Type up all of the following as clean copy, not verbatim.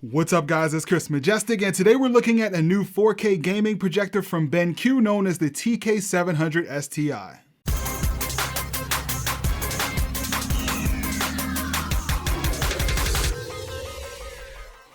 What's up guys, it's Chris Majestic, and today we're looking at a new 4K gaming projector from BenQ known as the TK700STi.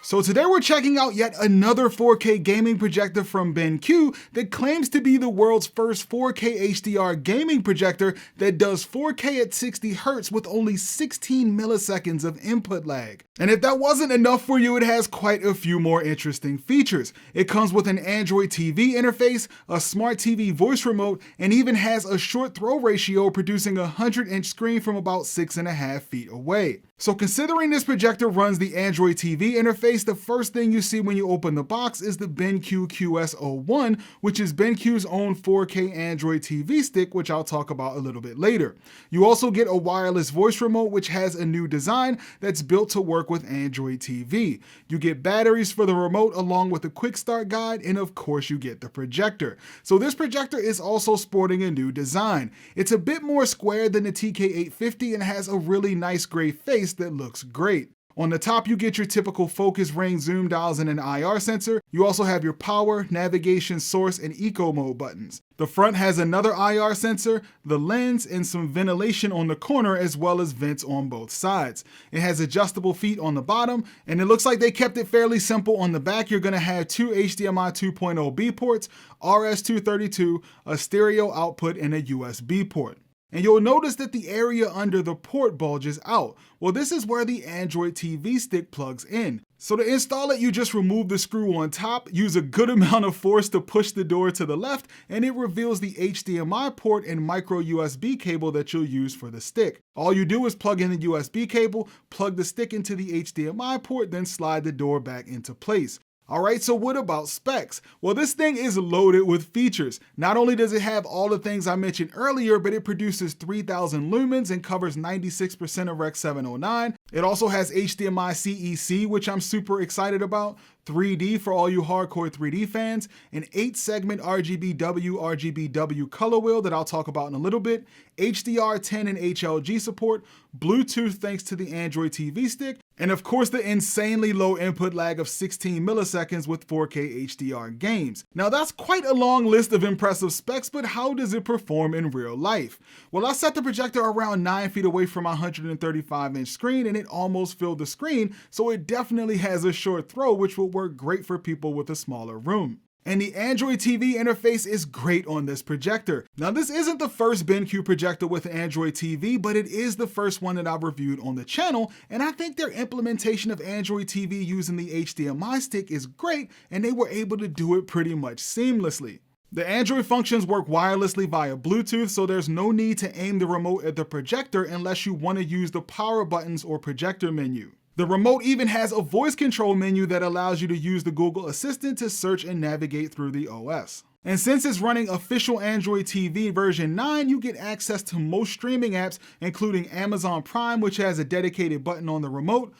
So today we're checking out yet another 4K gaming projector from BenQ that claims to be the world's first 4K HDR gaming projector that does 4K at 60 Hz with only 16 milliseconds of input lag. And if that wasn't enough for you, it has quite a few more interesting features. It comes with an Android TV interface, a smart TV voice remote, and even has a short throw ratio producing a 100-inch screen from about 6.5 feet away. So considering this projector runs the Android TV interface, the first thing you see when you open the box is the BenQ QS01, which is BenQ's own 4K Android TV stick, which I'll talk about a little bit later. You also get a wireless voice remote, which has a new design that's built to work with Android TV. You get batteries for the remote along with a quick start guide, and of course you get the projector. So this projector is also sporting a new design. It's a bit more square than the TK850 and has a really nice gray face that looks great. On the top, you get your typical focus, range, zoom dials, and an IR sensor. You also have your power, navigation, source, and eco mode buttons. The front has another IR sensor, the lens, and some ventilation on the corner, as well as vents on both sides. It has adjustable feet on the bottom, and it looks like they kept it fairly simple. On the back, you're gonna have two HDMI 2.0 B ports, RS-232, a stereo output, and a USB port. And you'll notice that the area under the port bulges out. Well, this is where the Android TV stick plugs in. So to install it, you just remove the screw on top, use a good amount of force to push the door to the left, and it reveals the HDMI port and micro USB cable that you'll use for the stick. All you do is plug in the USB cable, plug the stick into the HDMI port, then slide the door back into place. Alright, so what about specs? Well, this thing is loaded with features. Not only does it have all the things I mentioned earlier, but it produces 3000 lumens and covers 96% of Rec. 709. It also has HDMICEC, which I'm super excited about, 3D for all you hardcore 3D fans, an 8-segment RGBW color wheel that I'll talk about in a little bit, HDR10 and HLG support, Bluetooth thanks to the Android TV stick, and of course the insanely low input lag of 16 milliseconds with 4K HDR games. Now that's quite a long list of impressive specs, but how does it perform in real life? Well, I set the projector around 9 feet away from my 135-inch screen and it almost filled the screen, so it definitely has a short throw, which will work great for people with a smaller room. And the Android TV interface is great on this projector. Now this isn't the first BenQ projector with Android TV, but it is the first one that I've reviewed on the channel, and I think their implementation of Android TV using the HDMI stick is great, and they were able to do it pretty much seamlessly. The Android functions work wirelessly via Bluetooth, so there's no need to aim the remote at the projector unless you want to use the power buttons or projector menu. The remote even has a voice control menu that allows you to use the Google Assistant to search and navigate through the OS. And since it's running official Android TV version 9, you get access to most streaming apps, including Amazon Prime, which has a dedicated button on the remote,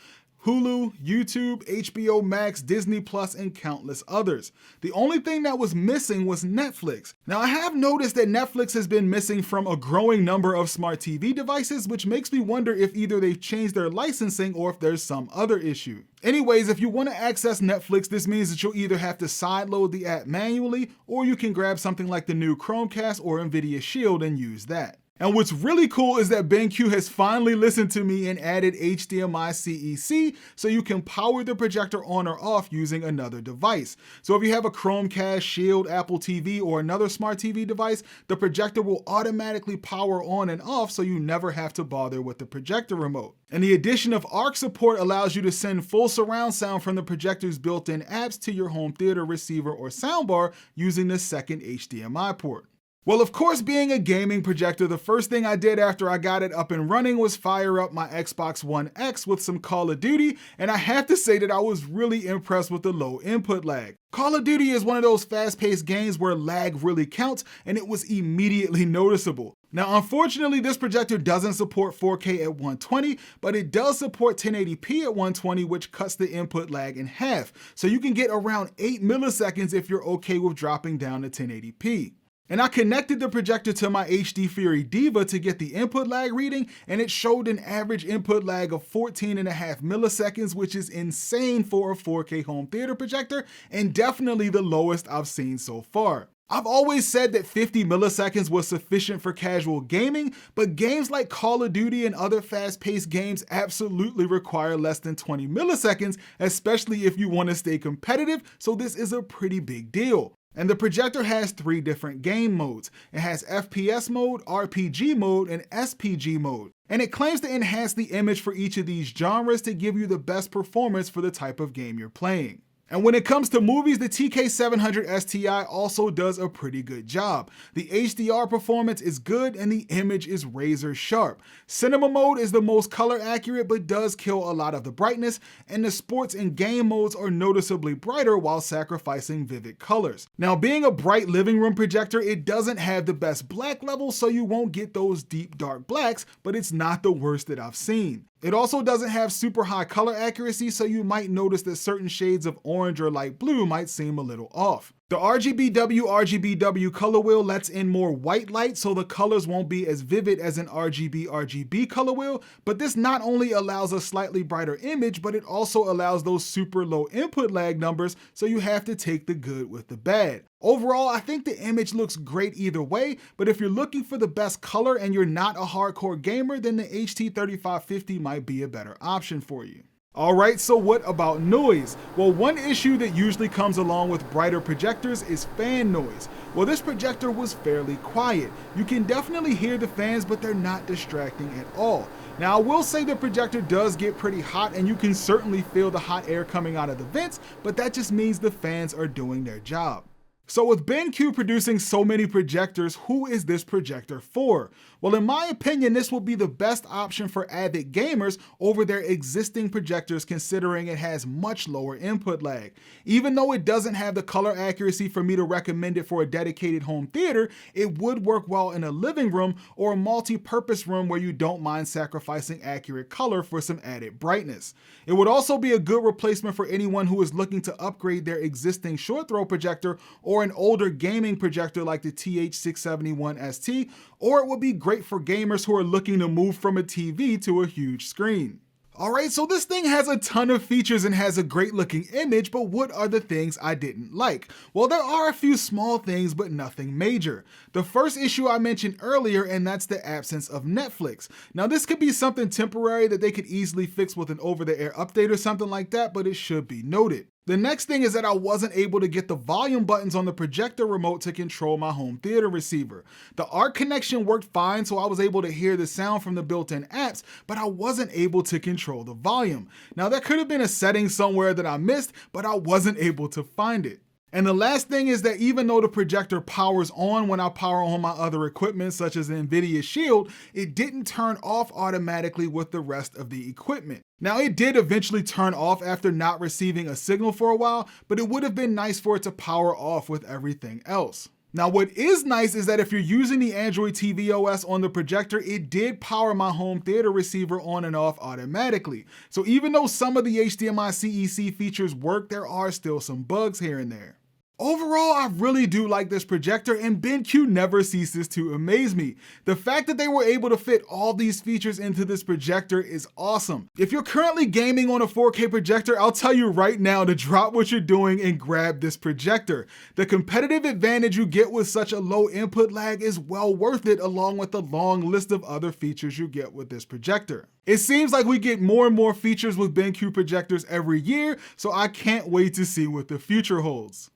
Hulu, YouTube, HBO Max, Disney Plus, and countless others. The only thing that was missing was Netflix. Now I have noticed that Netflix has been missing from a growing number of smart TV devices, which makes me wonder if either they've changed their licensing or if there's some other issue. Anyways, if you want to access Netflix, this means that you'll either have to sideload the app manually, or you can grab something like the new Chromecast or Nvidia Shield and use that. And what's really cool is that BenQ has finally listened to me and added HDMICEC, so you can power the projector on or off using another device. So if you have a Chromecast, Shield, Apple TV, or another smart TV device, the projector will automatically power on and off, so you never have to bother with the projector remote. And the addition of ARC support allows you to send full surround sound from the projector's built-in apps to your home theater receiver or soundbar using the second HDMI port. Well, of course, being a gaming projector, the first thing I did after I got it up and running was fire up my Xbox One X with some Call of Duty, and I have to say that I was really impressed with the low input lag. Call of Duty is one of those fast-paced games where lag really counts, and it was immediately noticeable. Now, unfortunately, this projector doesn't support 4K at 120, but it does support 1080p at 120, which cuts the input lag in half. So you can get around 8 milliseconds if you're okay with dropping down to 1080p. And I connected the projector to my HD Fury Diva to get the input lag reading, and it showed an average input lag of 14.5 milliseconds, which is insane for a 4K home theater projector, and definitely the lowest I've seen so far. I've always said that 50 milliseconds was sufficient for casual gaming, but games like Call of Duty and other fast-paced games absolutely require less than 20 milliseconds, especially if you want to stay competitive, so this is a pretty big deal. And the projector has 3 different game modes. It has FPS mode, RPG mode, and SPG mode. And it claims to enhance the image for each of these genres to give you the best performance for the type of game you're playing. And when it comes to movies, the TK700STi also does a pretty good job. The HDR performance is good and the image is razor sharp. Cinema mode is the most color accurate but does kill a lot of the brightness, and the sports and game modes are noticeably brighter while sacrificing vivid colors. Now, being a bright living room projector, it doesn't have the best black levels, so you won't get those deep dark blacks, but it's not the worst that I've seen. It also doesn't have super high color accuracy, so you might notice that certain shades of orange or light blue might seem a little off. The RGBW color wheel lets in more white light, so the colors won't be as vivid as an RGB color wheel, but this not only allows a slightly brighter image, but it also allows those super low input lag numbers, so you have to take the good with the bad. Overall, I think the image looks great either way, but if you're looking for the best color and you're not a hardcore gamer, then the HT3550 might be a better option for you. Alright, so what about noise? Well, one issue that usually comes along with brighter projectors is fan noise. Well, this projector was fairly quiet. You can definitely hear the fans, but they're not distracting at all. Now, I will say the projector does get pretty hot and you can certainly feel the hot air coming out of the vents, but that just means the fans are doing their job. So with BenQ producing so many projectors, who is this projector for? Well, in my opinion, this will be the best option for avid gamers over their existing projectors, considering it has much lower input lag. Even though it doesn't have the color accuracy for me to recommend it for a dedicated home theater, it would work well in a living room or a multi-purpose room where you don't mind sacrificing accurate color for some added brightness. It would also be a good replacement for anyone who is looking to upgrade their existing short throw projector or an older gaming projector like the TH671ST, or it would be great for gamers who are looking to move from a TV to a huge screen. Alright, so this thing has a ton of features and has a great looking image, but what are the things I didn't like? Well, there are a few small things, but nothing major. The first issue I mentioned earlier, and that's the absence of Netflix. Now, this could be something temporary that they could easily fix with an over-the-air update or something like that, but it should be noted. The next thing is that I wasn't able to get the volume buttons on the projector remote to control my home theater receiver. The ARC connection worked fine, so I was able to hear the sound from the built-in apps, but I wasn't able to control the volume. Now, there could have been a setting somewhere that I missed, but I wasn't able to find it. And the last thing is that even though the projector powers on when I power on my other equipment, such as the NVIDIA Shield, it didn't turn off automatically with the rest of the equipment. Now, it did eventually turn off after not receiving a signal for a while, but it would have been nice for it to power off with everything else. Now, what is nice is that if you're using the Android TV OS on the projector, it did power my home theater receiver on and off automatically. So even though some of the HDMICEC features work, there are still some bugs here and there. Overall, I really do like this projector, and BenQ never ceases to amaze me. The fact that they were able to fit all these features into this projector is awesome. If you're currently gaming on a 4K projector, I'll tell you right now to drop what you're doing and grab this projector. The competitive advantage you get with such a low input lag is well worth it, along with the long list of other features you get with this projector. It seems like we get more and more features with BenQ projectors every year, so I can't wait to see what the future holds.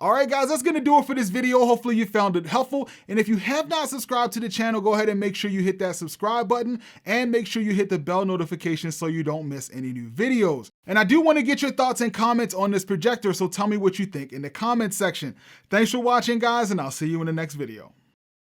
Alright guys, that's gonna do it for this video. Hopefully you found it helpful. And if you have not subscribed to the channel, go ahead and make sure you hit that subscribe button and make sure you hit the bell notification so you don't miss any new videos. And I do want to get your thoughts and comments on this projector, so tell me what you think in the comments section. Thanks for watching guys, and I'll see you in the next video.